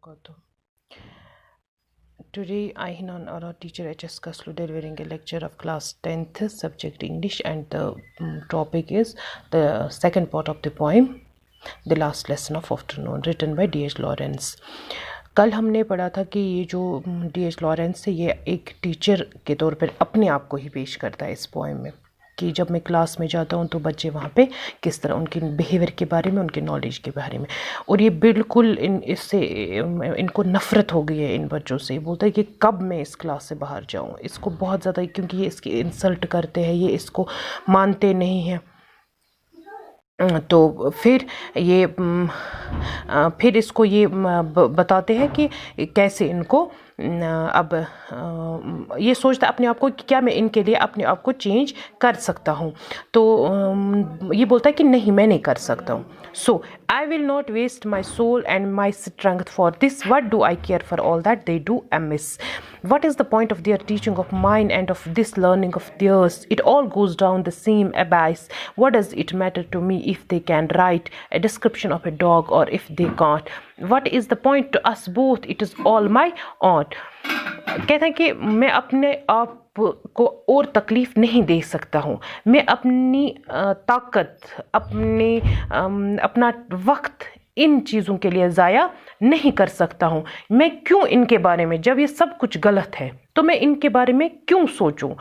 wabarakatuh. Today, I, Hinan, our teacher HS Kaslu, delivering a lecture of class 10th, subject English, and the topic is the second part of the poem, The Last Lesson of Afternoon, written by D.H. Lawrence. कल हमने पढ़ा था कि ये जो D.H. Lawrence है ये एक टीचर के तौर पर अपने आप को ही पेश करता है इस पोएम में, कि जब मैं क्लास में जाता हूँ तो बच्चे वहाँ पे किस तरह उनके बिहेवियर के बारे में, उनके नॉलेज के बारे में, और ये बिल्कुल इससे इनको नफ़रत हो गई है इन बच्चों से। बोलता है कि कब मैं इस क्लास से बाहर जाऊँ, इसको बहुत ज़्यादा, क्योंकि ये इसकी इंसल्ट करते हैं, ये इसको मानते नहीं हैं। तो फिर इसको ये बताते हैं कि कैसे इनको अब ये सोचता अपने आप को कि क्या मैं इनके लिए अपने आप को चेंज कर सकता हूँ। तो ये बोलता है कि नहीं, मैं नहीं कर सकता हूँ। So I will not waste my soul and my strength for this, what do I care for all that they do amiss? What is the point of their teaching of mine and of this learning of theirs? It all goes down the same abyss. What does it matter to me if they can write a description of a dog or if they can't? What is the point to us both? It is all my aunt. कहते हैं कि मैं अपने आप को और तकलीफ़ नहीं दे सकता हूँ, मैं अपनी ताकत, अपना वक्त इन चीज़ों के लिए ज़ाया नहीं कर सकता हूँ। मैं क्यों इनके बारे में, जब ये सब कुछ गलत है तो मैं इनके बारे में क्यों सोचूं?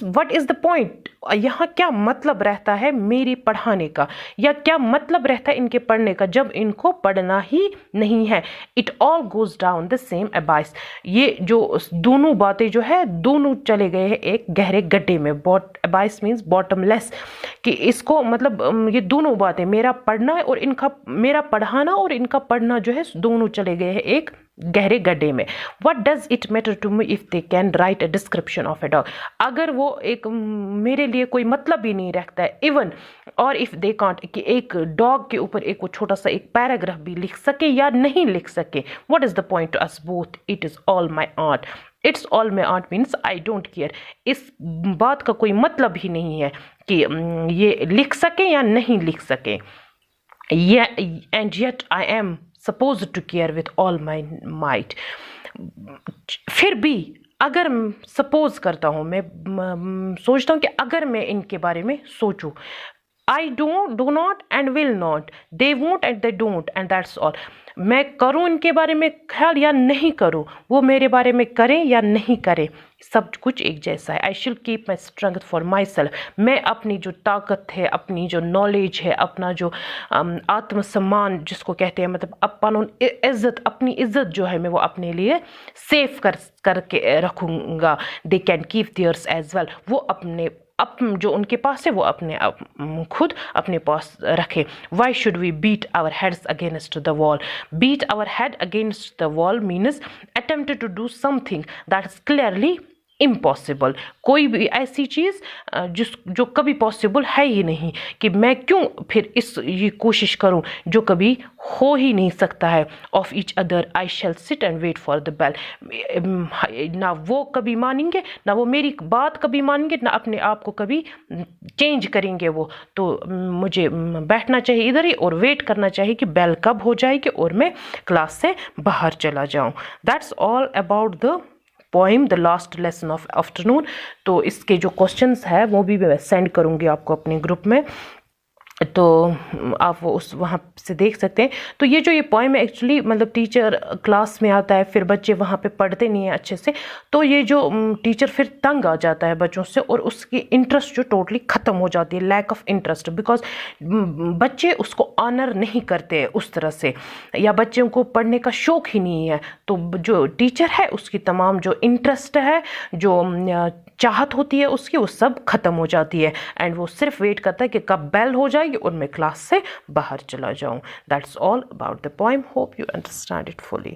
What is the point? यहाँ क्या मतलब रहता है मेरी पढ़ाने का, या क्या मतलब रहता है इनके पढ़ने का जब इनको पढ़ना ही नहीं है? It all goes down the same abyss. ये जो दोनों बातें जो है, दोनों चले गए हैं एक गहरे गड्ढे में। अबाइस मीन्स बॉटमलेस, कि इसको मतलब ये दोनों बातें, मेरा पढ़ना और इनका, मेरा पढ़ाना और इनका पढ़ना जो है, दोनों चले गए हैं एक गहरे गड्ढे में। What does it matter to me if they can write a description of a dog? अगर वो एक, मेरे लिए कोई मतलब ही नहीं रखता है इवन, और इफ दे कांट, कि एक डॉग के ऊपर एक वो छोटा सा एक पैराग्राफ भी लिख सके या नहीं लिख सके। What is the point to us both? It is all my art. It's all my art means I don't care. इस बात का कोई मतलब ही नहीं है कि ये लिख सके या नहीं लिख सके। And yet I am supposed to care with all my might. फिर भी अगर सपोज करता हूँ, मैं सोचता हूँ कि अगर मैं इनके बारे में सोचूं, I do not and will not, they won't and they don't, and that's all. मैं करूँ इनके बारे में ख्याल या नहीं करूँ, वो मेरे बारे में करें या नहीं करें, सब कुछ एक जैसा है। I should keep my strength for my self. मैं अपनी जो ताकत है, अपनी जो नॉलेज है, अपना जो आत्मसम्मान जिसको कहते हैं, मतलब अपन इज्जत, अपनी इज्जत जो है, मैं वो अपने लिए सेफ करके रखूँगा। They can keep theirs as well. वो अपने जो उनके पास है वो अपने खुद अपने पास रखे। Why should we beat our heads against the wall? Beat our head against the wall means attempt to do something that is clearly impossible. कोई भी ऐसी चीज़ जो कभी पॉसिबल है ही नहीं, कि मैं क्यों फिर ये कोशिश करूं जो कभी हो ही नहीं सकता है। Of each other I shall sit and wait for the bell. ना वो कभी मानेंगे, ना वो मेरी बात कभी मानेंगे, ना अपने आप को कभी चेंज करेंगे वो। तो मुझे बैठना चाहिए इधर ही और वेट करना चाहिए कि बेल कब हो जाएगी और मैं क्लास से बाहर चला जाऊं। That's all about the poem the last lesson of afternoon. तो इसके जो क्वेश्चंस है वो भी मैं सेंड करूँगी आपको अपने ग्रुप में, तो आप वो उस वहाँ से देख सकते हैं। तो ये जो ये पोएम है एक्चुअली, मतलब टीचर क्लास में आता है, फिर बच्चे वहाँ पे पढ़ते नहीं हैं अच्छे से, तो ये जो टीचर फिर तंग आ जाता है बच्चों से, और उसकी इंटरेस्ट जो टोटली ख़त्म हो जाती है, लैक ऑफ इंटरेस्ट, बिकॉज बच्चे उसको ऑनर नहीं करते उस तरह से, या बच्चों को पढ़ने का शौक ही नहीं है। तो जो टीचर है उसकी तमाम जो इंटरेस्ट है, जो चाहत होती है उसकी, वो सब ख़त्म हो जाती है, एंड वो सिर्फ वेट करता है कि कब बेल हो जाएगी और मैं क्लास से बाहर चला जाऊं। That's all about the poem. Hope you understand it fully.